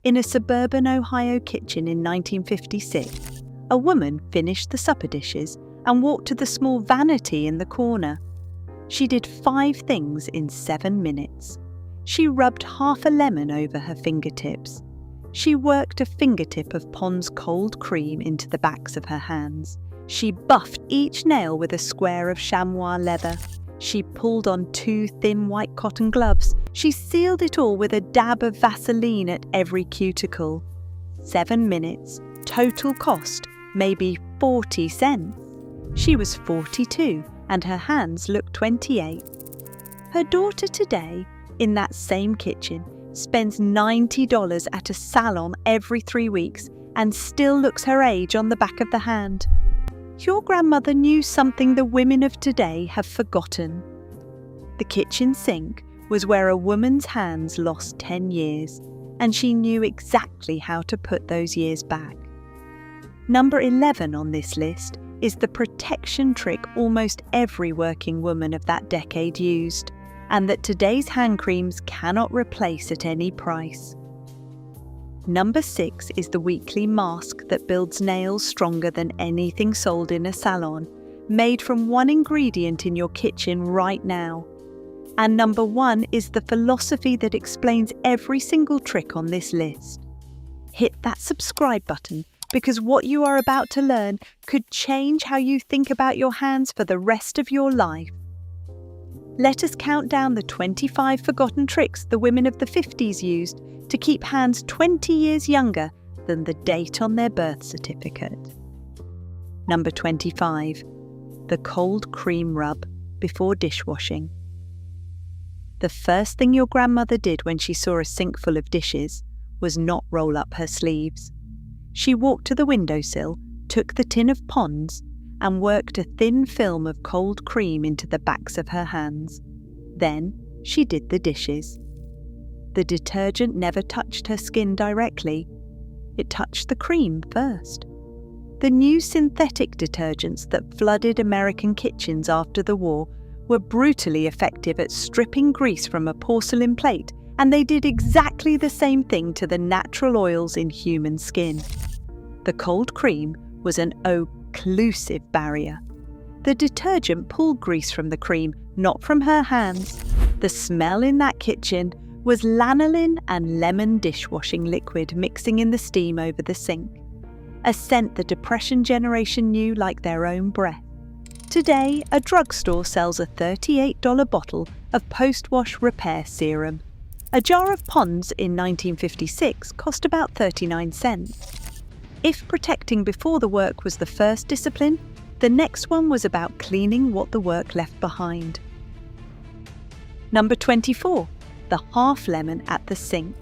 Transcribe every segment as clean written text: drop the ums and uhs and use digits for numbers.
In a suburban Ohio kitchen in 1956, a woman finished the supper dishes and walked to the small vanity in the corner. She did 5 things in 7 minutes. She rubbed half a lemon over her fingertips. She worked a fingertip of Pond's cold cream into the backs of her hands. She buffed each nail with a square of chamois leather. She pulled on 2 thin white cotton gloves. She sealed it all with a dab of Vaseline at every cuticle. 7 minutes, total cost, maybe 40 cents. She was 42 and her hands looked 28. Her daughter today, in that same kitchen, spends $90 at a salon every 3 weeks and still looks her age on the back of the hand. Your grandmother knew something the women of today have forgotten. The kitchen sink was where a woman's hands lost 10 years, and she knew exactly how to put those years back. Number 11 on this list is the protection trick almost every working woman of that decade used, and that today's hand creams cannot replace at any price. Number 6 is the weekly mask that builds nails stronger than anything sold in a salon, made from one ingredient in your kitchen right now. And number 1 is the philosophy that explains every single trick on this list. Hit that subscribe button, because what you are about to learn could change how you think about your hands for the rest of your life. Let us count down the 25 forgotten tricks the women of the 50s used to keep hands 20 years younger than the date on their birth certificate. Number 25. The cold cream rub before dishwashing. The first thing your grandmother did when she saw a sink full of dishes was not roll up her sleeves. She walked to the windowsill, took the tin of Pond's, and worked a thin film of cold cream into the backs of her hands. Then she did the dishes. The detergent never touched her skin directly. It touched the cream first. The new synthetic detergents that flooded American kitchens after the war were brutally effective at stripping grease from a porcelain plate, and they did exactly the same thing to the natural oils in human skin. The cold cream was an occlusive barrier. The detergent pulled grease from the cream, not from her hands. The smell in that kitchen was lanolin and lemon dishwashing liquid mixing in the steam over the sink, a scent the Depression generation knew like their own breath. Today, a drugstore sells a $38 bottle of post-wash repair serum. A jar of Pond's in 1956 cost about 39 cents. If protecting before the work was the first discipline, the next one was about cleaning what the work left behind. Number 24. The half lemon at the sink.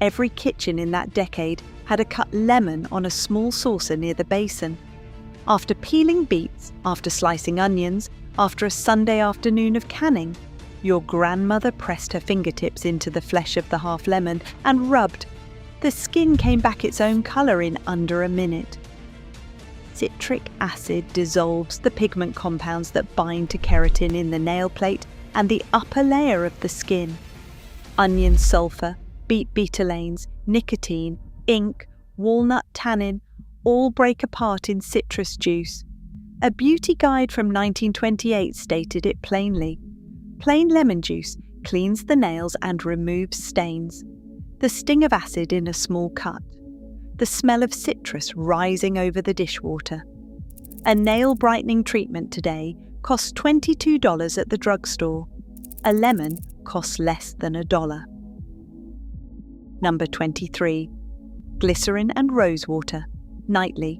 Every kitchen in that decade had a cut lemon on a small saucer near the basin. After peeling beets, after slicing onions, after a Sunday afternoon of canning, your grandmother pressed her fingertips into the flesh of the half lemon and rubbed. The skin came back its own colour in under a minute. Citric acid dissolves the pigment compounds that bind to keratin in the nail plate and the upper layer of the skin. Onion sulfur, beet betalains, nicotine, ink, walnut tannin all break apart in citrus juice. A beauty guide from 1928 stated it plainly. Plain lemon juice cleans the nails and removes stains. The sting of acid in a small cut. The smell of citrus rising over the dishwater. A nail brightening treatment today costs $22 at the drugstore. A lemon costs less than $1. Number 23. Glycerin and rosewater, nightly.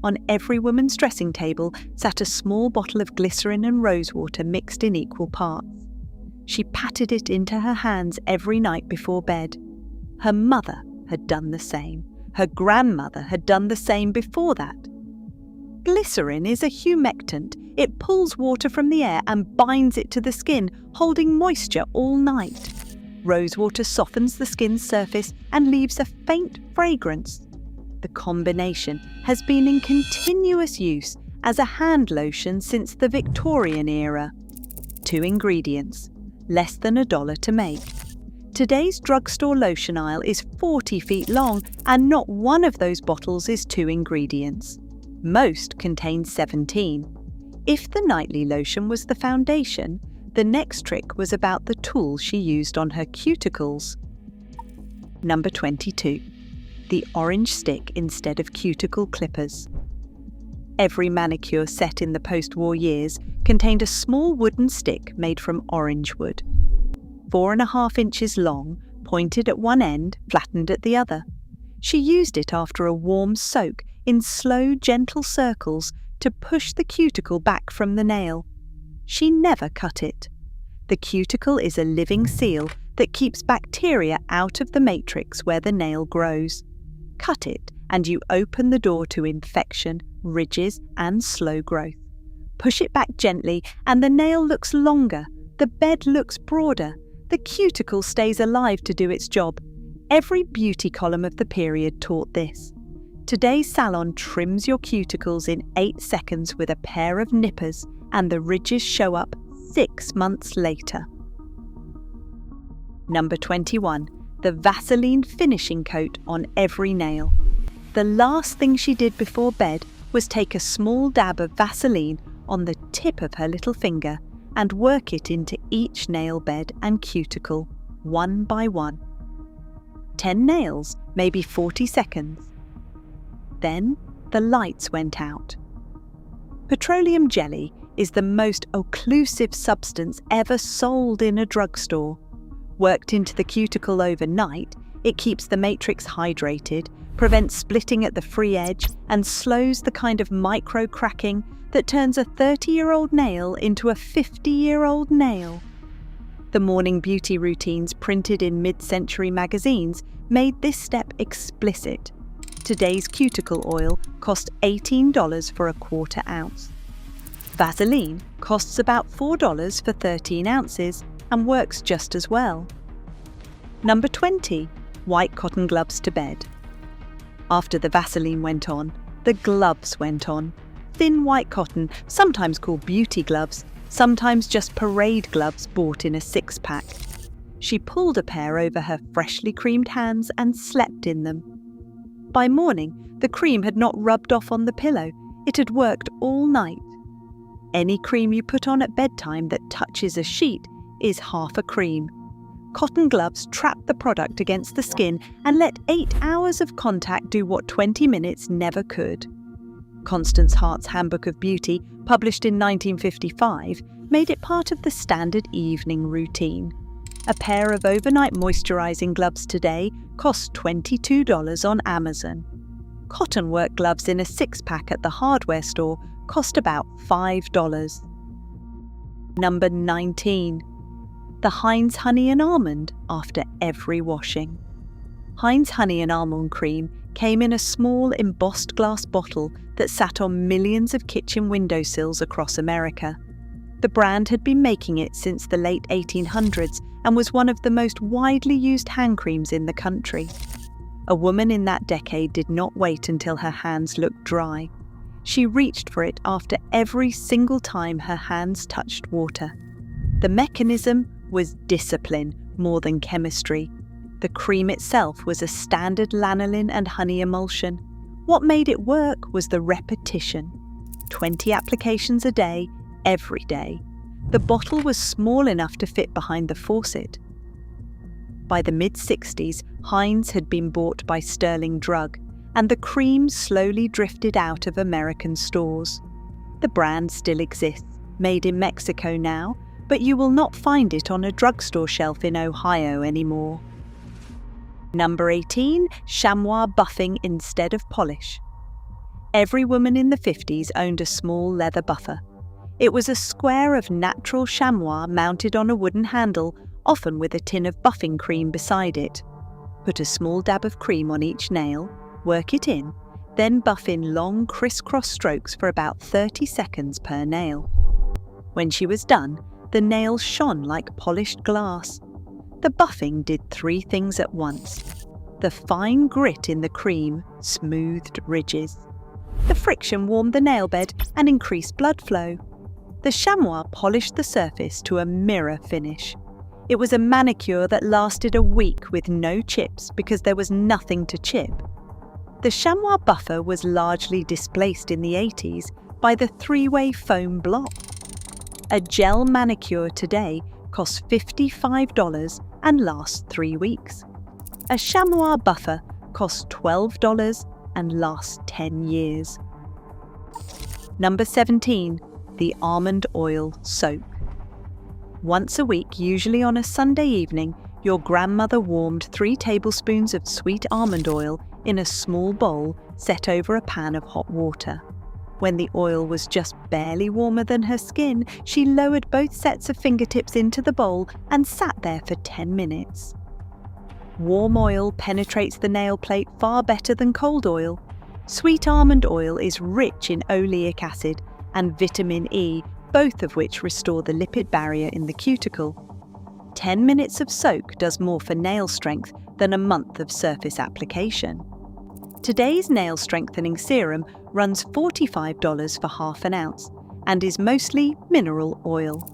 On every woman's dressing table sat a small bottle of glycerin and rosewater mixed in equal parts. She patted it into her hands every night before bed. Her mother had done the same. Her grandmother had done the same before that. Glycerin is a humectant. It pulls water from the air and binds it to the skin, holding moisture all night. Rosewater softens the skin's surface and leaves a faint fragrance. The combination has been in continuous use as a hand lotion since the Victorian era. 2 ingredients, less than $1 to make. Today's drugstore lotion aisle is 40 feet long, and not one of those bottles is 2 ingredients. Most contain 17. If the nightly lotion was the foundation, the next trick was about the tool she used on her cuticles. Number 22. The orange stick instead of cuticle clippers. Every manicure set in the post-war years contained a small wooden stick made from orange wood. 4.5 inches long, pointed at one end, flattened at the other. She used it after a warm soak in slow, gentle circles to push the cuticle back from the nail. She never cut it. The cuticle is a living seal that keeps bacteria out of the matrix where the nail grows. Cut it and you open the door to infection, ridges and slow growth. Push it back gently and the nail looks longer, the bed looks broader, the cuticle stays alive to do its job. Every beauty column of the period taught this. Today's salon trims your cuticles in 8 seconds with a pair of nippers, and the ridges show up 6 months later. Number 21. The Vaseline finishing coat on every nail. The last thing she did before bed was take a small dab of Vaseline on the tip of her little finger and work it into each nail bed and cuticle, one by one. 10 nails, maybe 40 seconds. Then the lights went out. Petroleum jelly is the most occlusive substance ever sold in a drugstore. Worked into the cuticle overnight, it keeps the matrix hydrated, prevents splitting at the free edge, and slows the kind of micro-cracking that turns a 30-year-old nail into a 50-year-old nail. The morning beauty routines printed in mid-century magazines made this step explicit. Today's cuticle oil cost $18 for a 1/4 ounce. Vaseline costs about $4 for 13 ounces and works just as well. Number 20. White cotton gloves to bed. After the Vaseline went on, the gloves went on. Thin white cotton, sometimes called beauty gloves, sometimes just parade gloves bought in a 6-pack. She pulled a pair over her freshly creamed hands and slept in them. By morning, the cream had not rubbed off on the pillow. It had worked all night. Any cream you put on at bedtime that touches a sheet is half a cream. Cotton gloves trap the product against the skin and let 8 hours of contact do what 20 minutes never could. Constance Hart's Handbook of Beauty, published in 1955, made it part of the standard evening routine. A pair of overnight moisturizing gloves today costs $22 on Amazon. Cotton work gloves in a 6-pack at the hardware store cost about $5. Number 19. The Heinz Honey and Almond after every washing. Heinz Honey and Almond Cream came in a small embossed glass bottle that sat on millions of kitchen windowsills across America. The brand had been making it since the late 1800s and was one of the most widely used hand creams in the country. A woman in that decade did not wait until her hands looked dry. She reached for it after every single time her hands touched water. The mechanism was discipline more than chemistry. The cream itself was a standard lanolin and honey emulsion. What made it work was the repetition. 20 applications a day, every day. The bottle was small enough to fit behind the faucet. By the mid-60s, Heinz had been bought by Sterling Drug, and the cream slowly drifted out of American stores. The brand still exists, made in Mexico now, but you will not find it on a drugstore shelf in Ohio anymore. Number 18. Chamois buffing instead of polish. Every woman in the 50s owned a small leather buffer. It was a square of natural chamois mounted on a wooden handle, often with a tin of buffing cream beside it. Put a small dab of cream on each nail, work it in, then buff in long crisscross strokes for about 30 seconds per nail. When she was done, the nails shone like polished glass. The buffing did 3 things at once. The fine grit in the cream smoothed ridges. The friction warmed the nail bed and increased blood flow. The chamois polished the surface to a mirror finish. It was a manicure that lasted a week with no chips because there was nothing to chip. The chamois buffer was largely displaced in the 80s by the three-way foam block. A gel manicure today costs $55 and lasts 3 weeks. A chamois buffer costs $12 and lasts 10 years. Number 17. The almond oil soak. Once a week, usually on a Sunday evening, your grandmother warmed 3 tablespoons of sweet almond oil in a small bowl set over a pan of hot water. When the oil was just barely warmer than her skin, she lowered both sets of fingertips into the bowl and sat there for 10 minutes. Warm oil penetrates the nail plate far better than cold oil. Sweet almond oil is rich in oleic acid and vitamin E, both of which restore the lipid barrier in the cuticle. 10 minutes of soak does more for nail strength than a month of surface application. Today's nail strengthening serum runs $45 for half an ounce and is mostly mineral oil.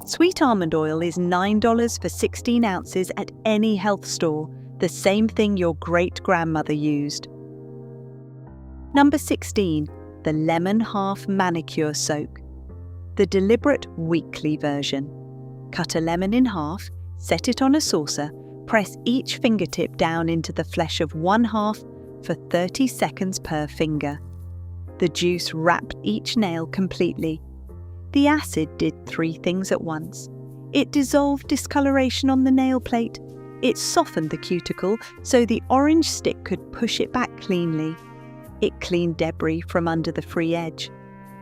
Sweet almond oil is $9 for 16 ounces at any health store, the same thing your great-grandmother used. Number 16. The lemon half manicure soak. The deliberate weekly version. Cut a lemon in half, set it on a saucer, press each fingertip down into the flesh of one half for 30 seconds per finger. The juice wrapped each nail completely. The acid did 3 things at once. It dissolved discoloration on the nail plate. It softened the cuticle so the orange stick could push it back cleanly. It cleaned debris from under the free edge.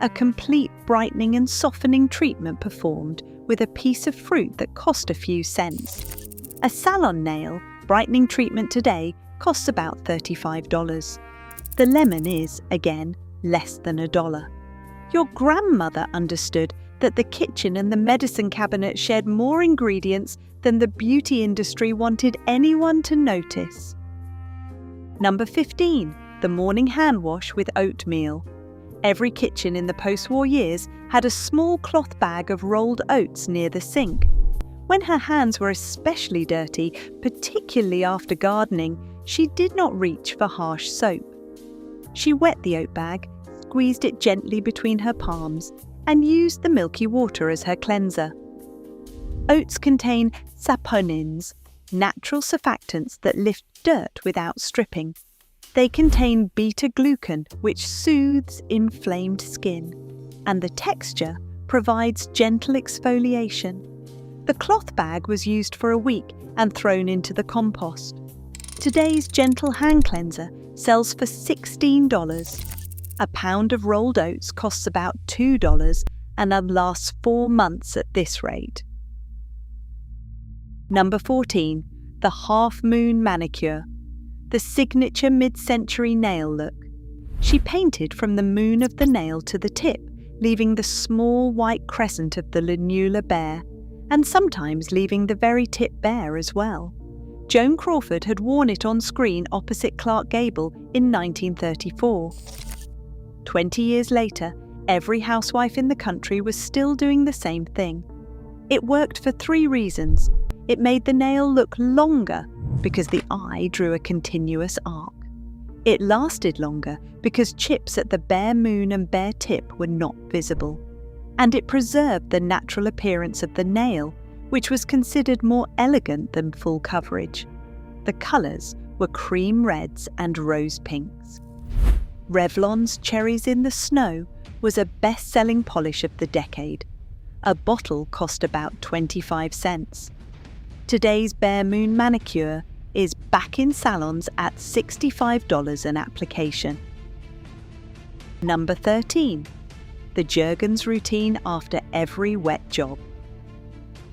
A complete brightening and softening treatment performed with a piece of fruit that cost a few cents. A salon nail brightening treatment today costs about $35. The lemon is, again, less than $1. Your grandmother understood that the kitchen and the medicine cabinet shared more ingredients than the beauty industry wanted anyone to notice. Number 15. The morning hand wash with oatmeal. Every kitchen in the post-war years had a small cloth bag of rolled oats near the sink. When her hands were especially dirty, particularly after gardening, she did not reach for harsh soap. She wet the oat bag, squeezed it gently between her palms, and used the milky water as her cleanser. Oats contain saponins, natural surfactants that lift dirt without stripping. They contain beta-glucan, which soothes inflamed skin, and the texture provides gentle exfoliation. The cloth bag was used for a week and thrown into the compost. Today's gentle hand cleanser sells for $16. A pound of rolled oats costs about $2 and lasts 4 months at this rate. Number 14. The half moon manicure. The signature mid-century nail look. She painted from the moon of the nail to the tip, leaving the small white crescent of the lunula bare, and sometimes leaving the very tip bare as well. Joan Crawford had worn it on screen opposite Clark Gable in 1934. 20 years later, every housewife in the country was still doing the same thing. It worked for 3 reasons. It made the nail look longer because the eye drew a continuous arc. It lasted longer because chips at the bare moon and bare tip were not visible. And it preserved the natural appearance of the nail, which was considered more elegant than full coverage. The colours were cream reds and rose pinks. Revlon's Cherries in the Snow was a best-selling polish of the decade. A bottle cost about 25 cents. Today's Bare Moon manicure is back in salons at $65 an application. Number 13. The Jergens routine after every wet job.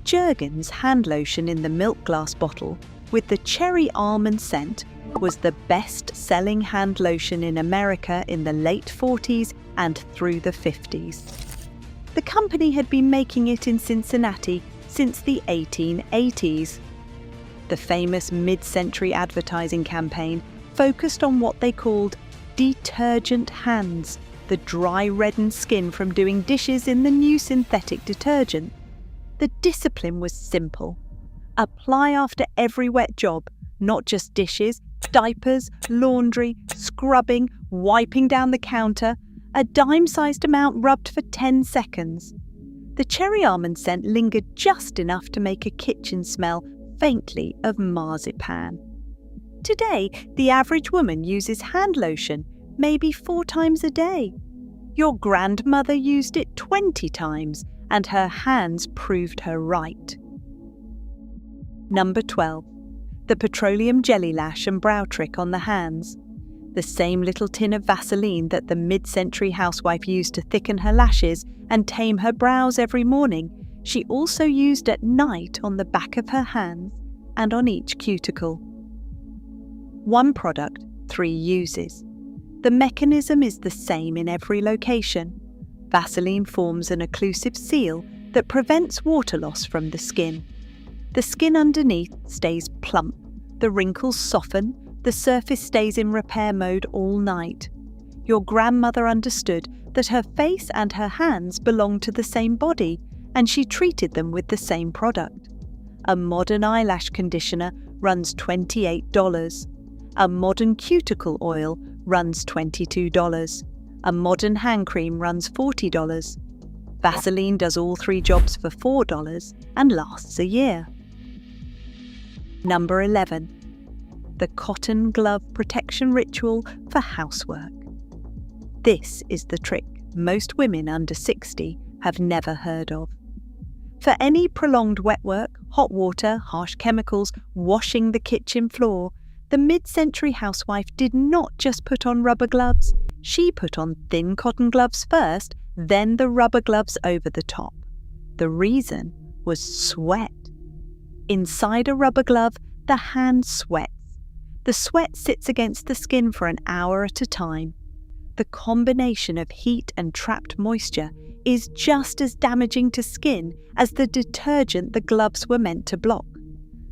Jergens hand lotion in the milk glass bottle with the cherry almond scent was the best-selling hand lotion in America in the late 40s and through the 50s. The company had been making it in Cincinnati since the 1880s. The famous mid-century advertising campaign focused on what they called detergent hands, the dry reddened skin from doing dishes in the new synthetic detergent. The discipline was simple. Apply after every wet job, not just dishes, diapers, laundry, scrubbing, wiping down the counter, a dime-sized amount rubbed for 10 seconds. The cherry almond scent lingered just enough to make a kitchen smell faintly of marzipan. Today, the average woman uses hand lotion maybe 4 times a day. Your grandmother used it 20 times, and her hands proved her right. Number 12. The petroleum jelly lash and brow trick on the hands. The same little tin of Vaseline that the mid-century housewife used to thicken her lashes and tame her brows every morning, she also used at night on the back of her hands and on each cuticle. One product, 3 uses. The mechanism is the same in every location. Vaseline forms an occlusive seal that prevents water loss from the skin. The skin underneath stays plump, the wrinkles soften, the surface stays in repair mode all night. Your grandmother understood that her face and her hands belonged to the same body, and she treated them with the same product. A modern eyelash conditioner runs $28. A modern cuticle oil runs $22. A modern hand cream runs $40. Vaseline does all 3 jobs for $4 and lasts a year. Number 11. The cotton glove protection ritual for housework. This is the trick most women under 60 have never heard of. For any prolonged wet work, hot water, harsh chemicals, washing the kitchen floor, the mid-century housewife did not just put on rubber gloves. She put on thin cotton gloves first, then the rubber gloves over the top. The reason was sweat. Inside a rubber glove, the hand sweats. The sweat sits against the skin for an hour at a time. The combination of heat and trapped moisture is just as damaging to skin as the detergent the gloves were meant to block.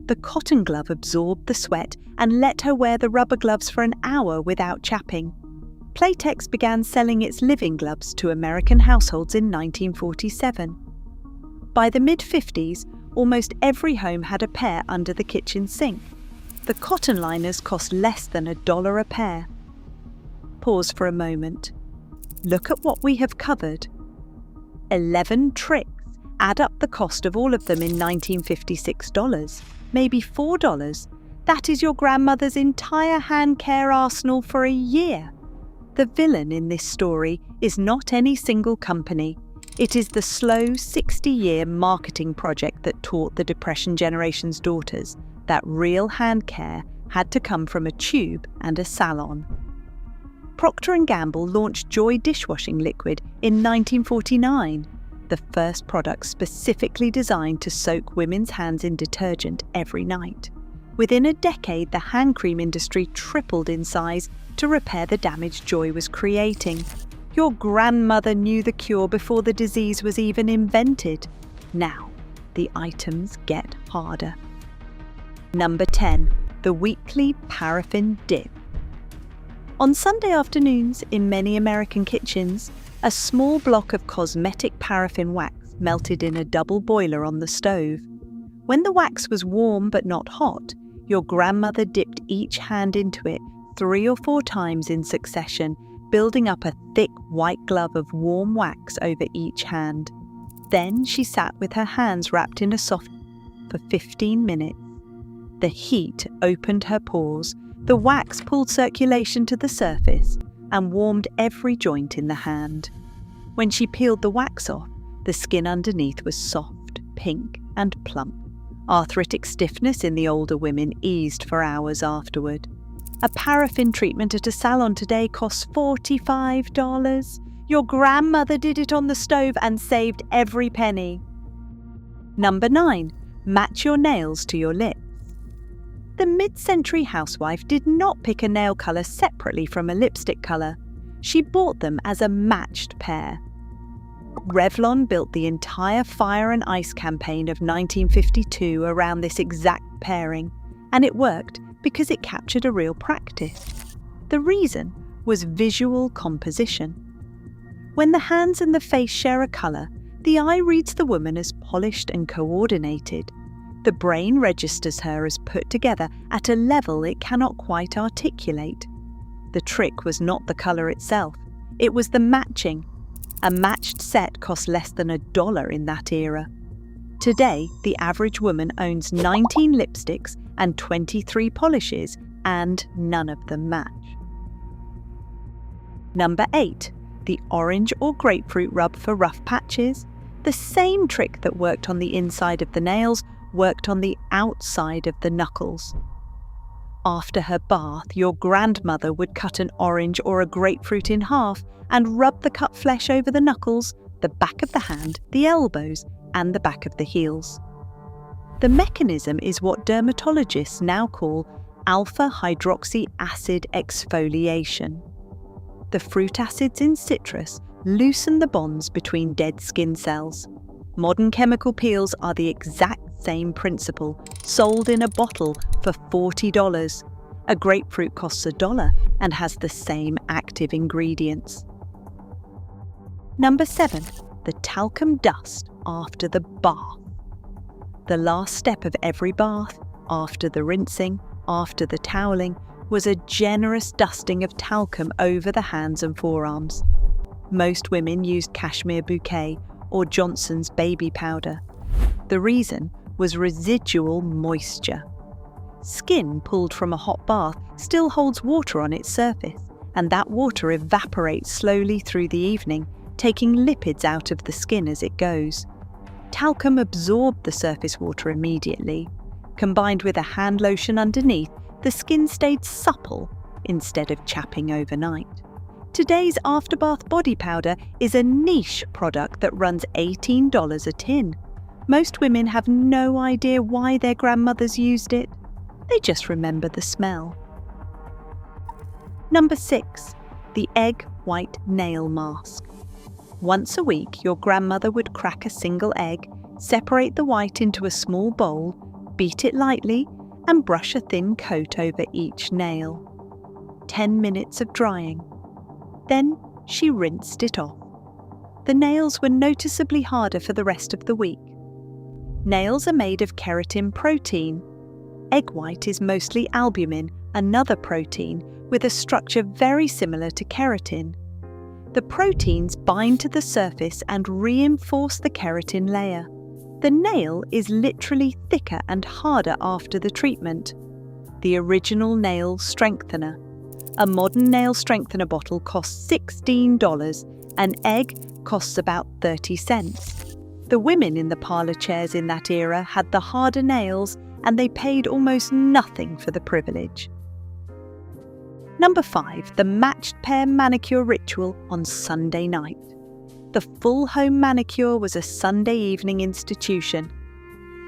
The cotton glove absorbed the sweat and let her wear the rubber gloves for an hour without chapping. Playtex began selling its living gloves to American households in 1947. By the mid-50s, almost every home had a pair under the kitchen sink. The cotton liners cost less than $1 a pair. Pause for a moment. Look at what we have covered. 11 tricks. Add up the cost of all of them in 1956 dollars, maybe $4. That is your grandmother's entire hand care arsenal for a year. The villain in this story is not any single company. It is the slow 60-year marketing project that taught the Depression generation's daughters that real hand care had to come from a tube and a salon. Procter & Gamble launched Joy dishwashing liquid in 1949, the first product specifically designed to soak women's hands in detergent every night. Within a decade, the hand cream industry tripled in size to repair the damage Joy was creating. Your grandmother knew the cure before the disease was even invented. Now, the items get harder. Number 10. The weekly paraffin dip. On Sunday afternoons, in many American kitchens, a small block of cosmetic paraffin wax melted in a double boiler on the stove. When the wax was warm but not hot, your grandmother dipped each hand into it 3 or 4 times in succession, building up a thick white glove of warm wax over each hand. Then she sat with her hands wrapped in a soft for 15 minutes. The heat opened her pores, the wax pulled circulation to the surface and warmed every joint in the hand. When she peeled the wax off, the skin underneath was soft, pink and plump. Arthritic stiffness in the older women eased for hours afterward. A paraffin treatment at a salon today costs $45. Your grandmother did it on the stove and saved every penny. Number 9. Match your nails to your lips. The mid-century housewife did not pick a nail colour separately from a lipstick colour. She bought them as a matched pair. Revlon built the entire Fire and Ice campaign of 1952 around this exact pairing, and it worked because it captured a real practice. The reason was visual composition. When the hands and the face share a colour, the eye reads the woman as polished and coordinated. The brain registers her as put together at a level it cannot quite articulate. The trick was not the colour itself, it was the matching. A matched set cost less than $1 in that era. Today, the average woman owns 19 lipsticks and 23 polishes, and none of them match. Number 8. The orange or grapefruit rub for rough patches. The same trick that worked on the inside of the nails worked on the outside of the knuckles. After her bath, your grandmother would cut an orange or a grapefruit in half and rub the cut flesh over the knuckles, the back of the hand, the elbows, and the back of the heels. The mechanism is what dermatologists now call alpha-hydroxy acid exfoliation. The fruit acids in citrus loosen the bonds between dead skin cells. Modern chemical peels are the exact same principle, sold in a bottle for $40. A grapefruit costs $1 and has the same active ingredients. Number 7. The talcum dust after the bath. The last step of every bath, after the rinsing, after the toweling, was a generous dusting of talcum over the hands and forearms. Most women used cashmere bouquet or Johnson's baby powder. The reason was residual moisture. Skin pulled from a hot bath still holds water on its surface, and that water evaporates slowly through the evening, taking lipids out of the skin as it goes. Talcum absorbed the surface water immediately. Combined with a hand lotion underneath, the skin stayed supple instead of chapping overnight. Today's afterbath body powder is a niche product that runs $18 a tin. Most women have no idea why their grandmothers used it. They just remember the smell. Number 6. The egg white nail mask. Once a week, your grandmother would crack a single egg, separate the white into a small bowl, beat it lightly, and brush a thin coat over each nail. 10 minutes of drying. Then she rinsed it off. The nails were noticeably harder for the rest of the week. Nails are made of keratin protein. Egg white is mostly albumin, another protein with a structure very similar to keratin. The proteins bind to the surface and reinforce the keratin layer. The nail is literally thicker and harder after the treatment. The original nail strengthener. A modern nail strengthener bottle costs $16. An egg costs about 30 cents. The women in the parlour chairs in that era had the harder nails, and they paid almost nothing for the privilege. Number 5. The matched pair manicure ritual on Sunday night. The full home manicure was a Sunday evening institution.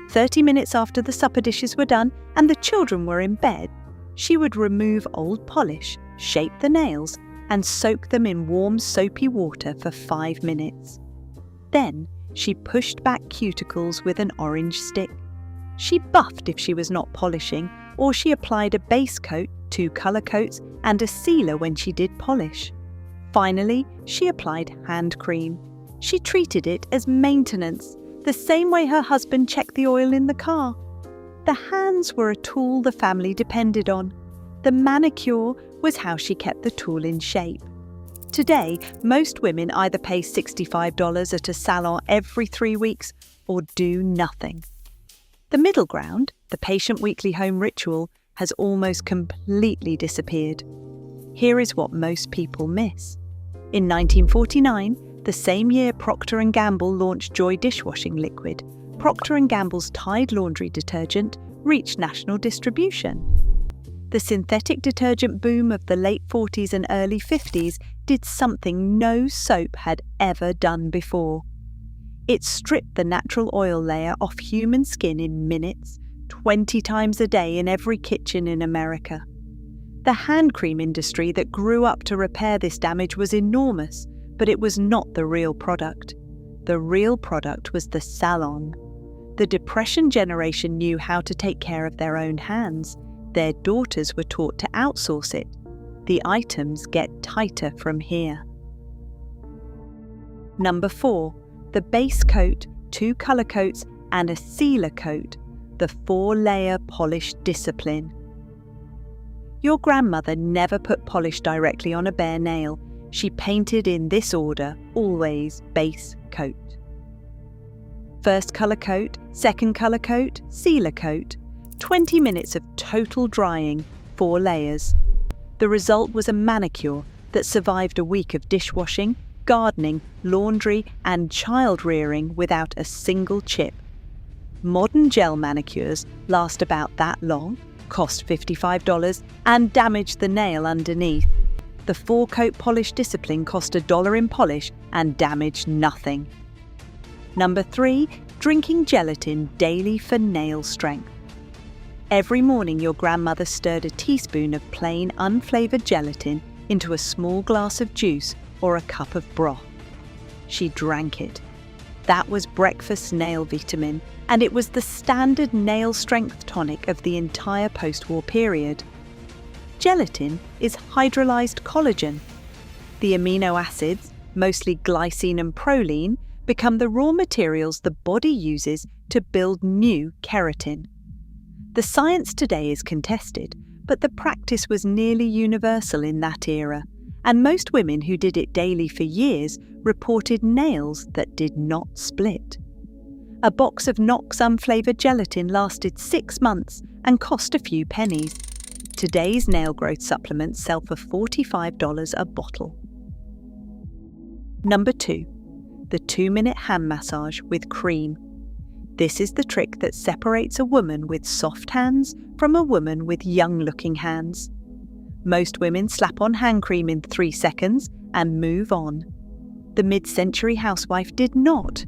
30 minutes after the supper dishes were done and the children were in bed, she would remove old polish, shape the nails, and soak them in warm soapy water for 5 minutes. Then she pushed back cuticles with an orange stick. She buffed if she was not polishing, or she applied a base coat, 2 colour coats, and a sealer when she did polish. Finally, she applied hand cream. She treated it as maintenance, the same way her husband checked the oil in the car. The hands were a tool the family depended on. The manicure was how she kept the tool in shape. Today, most women either pay $65 at a salon every 3 weeks or do nothing. The middle ground, the patient weekly home ritual, has almost completely disappeared. Here is what most people miss. In 1949, the same year Procter & Gamble launched Joy dishwashing liquid, Procter & Gamble's Tide laundry detergent reached national distribution. The synthetic detergent boom of the late 40s and early 50s did something no soap had ever done before. It stripped the natural oil layer off human skin in minutes, 20 times a day in every kitchen in America. The hand cream industry that grew up to repair this damage was enormous, but it was not the real product. The real product was the salon. The Depression generation knew how to take care of their own hands. Their daughters were taught to outsource it. The items get tighter from here. Number 4. The base coat, 2 colour coats, and a sealer coat. the 4-layer polish discipline. Your grandmother never put polish directly on a bare nail. She painted in this order, always base coat. First colour coat, second colour coat, sealer coat. 20 minutes of total drying, 4 layers. The result was a manicure that survived a week of dishwashing, gardening, laundry and child rearing without a single chip. Modern gel manicures last about that long, cost $55 and damage the nail underneath. The 4-coat polish discipline cost $1 in polish and damaged nothing. Number 3, drinking gelatin daily for nail strength. Every morning your grandmother stirred a teaspoon of plain unflavoured gelatin into a small glass of juice or a cup of broth. She drank it. That was breakfast nail vitamin, and it was the standard nail strength tonic of the entire post-war period. Gelatin is hydrolyzed collagen. The amino acids, mostly glycine and proline, become the raw materials the body uses to build new keratin. The science today is contested, but the practice was nearly universal in that era, and most women who did it daily for years reported nails that did not split. A box of Knox unflavoured gelatin lasted 6 months and cost a few pennies. Today's nail growth supplements sell for $45 a bottle. Number 2. The 2-minute hand massage with cream. This is the trick that separates a woman with soft hands from a woman with young-looking hands. Most women slap on hand cream in 3 seconds and move on. The mid-century housewife did not.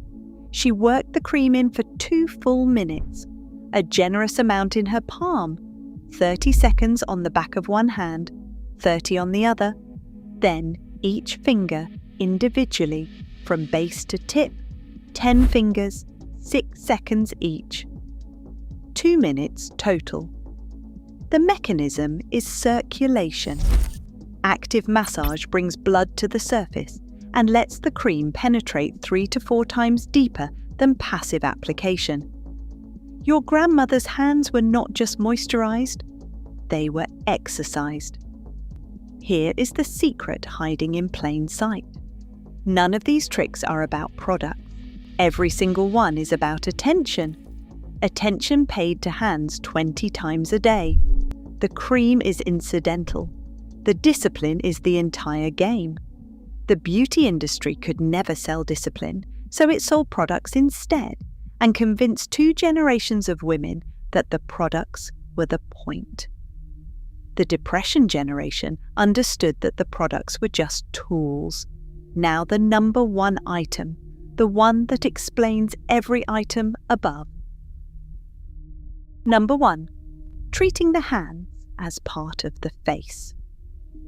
She worked the cream in for 2 full minutes, a generous amount in her palm, 30 seconds on the back of one hand, 30 on the other, then each finger individually from base to tip, 10 fingers, 6 seconds each. 2 minutes total. The mechanism is circulation. Active massage brings blood to the surface and lets the cream penetrate 3 to 4 times deeper than passive application. Your grandmother's hands were not just moisturized, they were exercised. Here is the secret hiding in plain sight. None of these tricks are about product. Every single one is about attention. Attention paid to hands 20 times a day. The cream is incidental. The discipline is the entire game. The beauty industry could never sell discipline, so it sold products instead and convinced 2 generations of women that the products were the point. The Depression generation understood that the products were just tools. Now the number 1 item, the one that explains every item above. Number 1. Treating the hands as part of the face.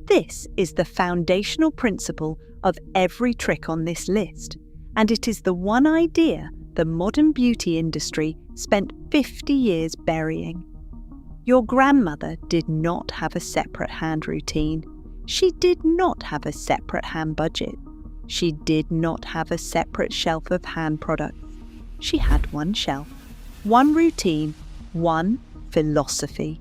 This is the foundational principle of every trick on this list, and it is the one idea the modern beauty industry spent 50 years burying. Your grandmother did not have a separate hand routine. She did not have a separate hand budget. She did not have a separate shelf of hand products. She had one shelf, one routine, one philosophy.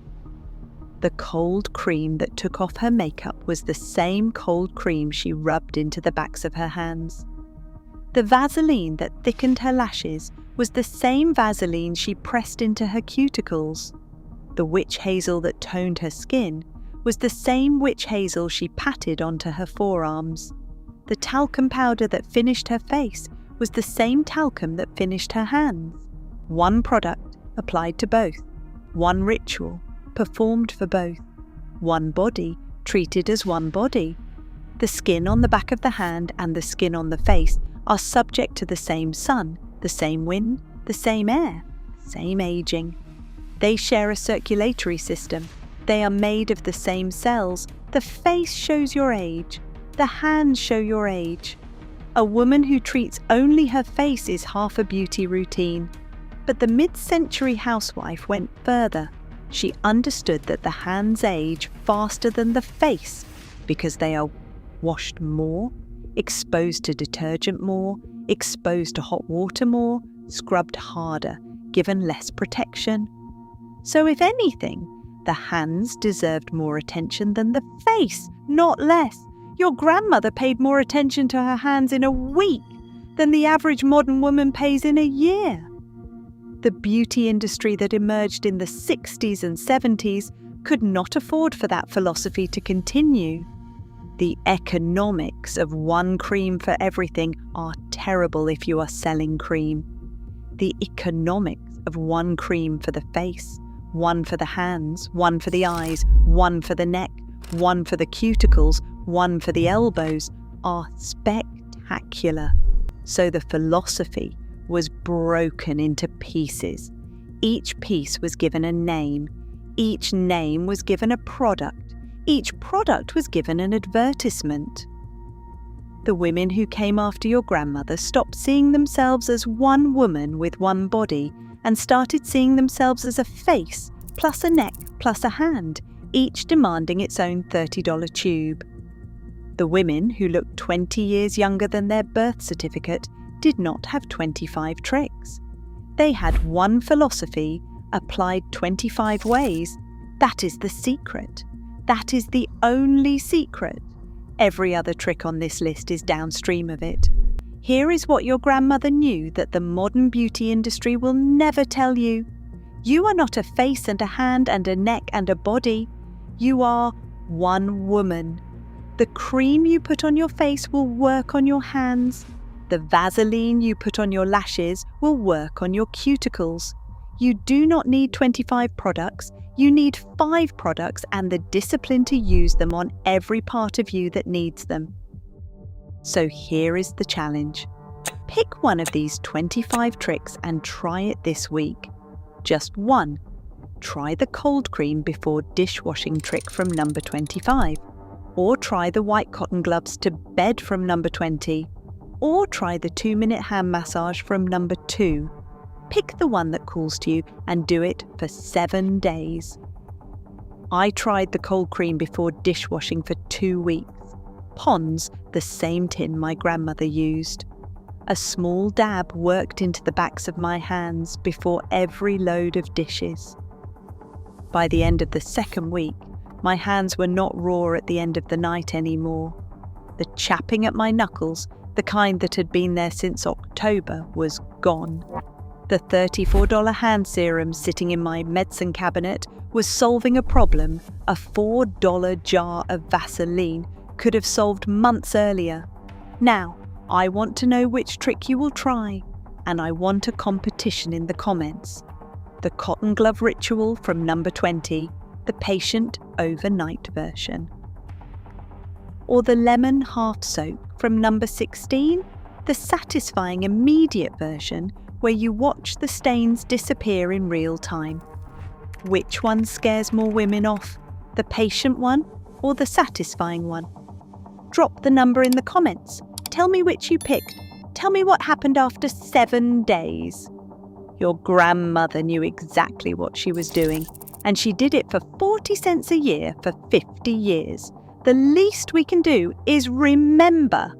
The cold cream that took off her makeup was the same cold cream she rubbed into the backs of her hands. The Vaseline that thickened her lashes was the same Vaseline she pressed into her cuticles. The witch hazel that toned her skin was the same witch hazel she patted onto her forearms. The talcum powder that finished her face was the same talcum that finished her hands. One product applied to both. One ritual performed for both. One body treated as one body. The skin on the back of the hand and the skin on the face are subject to the same sun, the same wind, the same air, same aging. They share a circulatory system. They are made of the same cells. The face shows your age. The hands show your age. A woman who treats only her face is half a beauty routine. But the mid-century housewife went further. She understood that the hands age faster than the face because they are washed more, exposed to detergent more, exposed to hot water more, scrubbed harder, given less protection. So if anything, the hands deserved more attention than the face, not less. Your grandmother paid more attention to her hands in a week than the average modern woman pays in a year. The beauty industry that emerged in the 60s and 70s could not afford for that philosophy to continue. The economics of one cream for everything are terrible if you are selling cream. The economics of one cream for the face, one for the hands, one for the eyes, one for the neck, one for the cuticles, one for the elbows, are spectacular. So the philosophy was broken into pieces. Each piece was given a name. Each name was given a product. Each product was given an advertisement. The women who came after your grandmother stopped seeing themselves as one woman with one body and started seeing themselves as a face, plus a neck, plus a hand, each demanding its own $30 tube. The women who looked 20 years younger than their birth certificate did not have 25 tricks. They had one philosophy applied 25 ways. That is the secret. That is the only secret. Every other trick on this list is downstream of it. Here is what your grandmother knew that the modern beauty industry will never tell you. You are not a face and a hand and a neck and a body. You are one woman. The cream you put on your face will work on your hands. The Vaseline you put on your lashes will work on your cuticles. You do not need 25 products. You need 5 products and the discipline to use them on every part of you that needs them. So here is the challenge. Pick one of these 25 tricks and try it this week. Just one. Try the cold cream before dishwashing trick from number 25. Or try the white cotton gloves to bed from number 20. Or try the 2-minute hand massage from number 2. Pick the one that calls to you and do it for 7 days. I tried the cold cream before dishwashing for 2 weeks. Pond's, the same tin my grandmother used. A small dab worked into the backs of my hands before every load of dishes. By the end of the 2nd week, my hands were not raw at the end of the night anymore. The chapping at my knuckles, the kind that had been there since October, was gone. The $34 hand serum sitting in my medicine cabinet was solving a problem a $4 jar of Vaseline could have solved months earlier. Now, I want to know which trick you will try, and I want a competition in the comments. The cotton glove ritual from number 20, the patient overnight version. Or the lemon half soak from number 16, the satisfying immediate version where you watch the stains disappear in real time. Which one scares more women off, the patient one or the satisfying one? Drop the number in the comments. Tell me which you picked. Tell me what happened after 7 days. Your grandmother knew exactly what she was doing, and she did it for 40 cents a year for 50 years. The least we can do is remember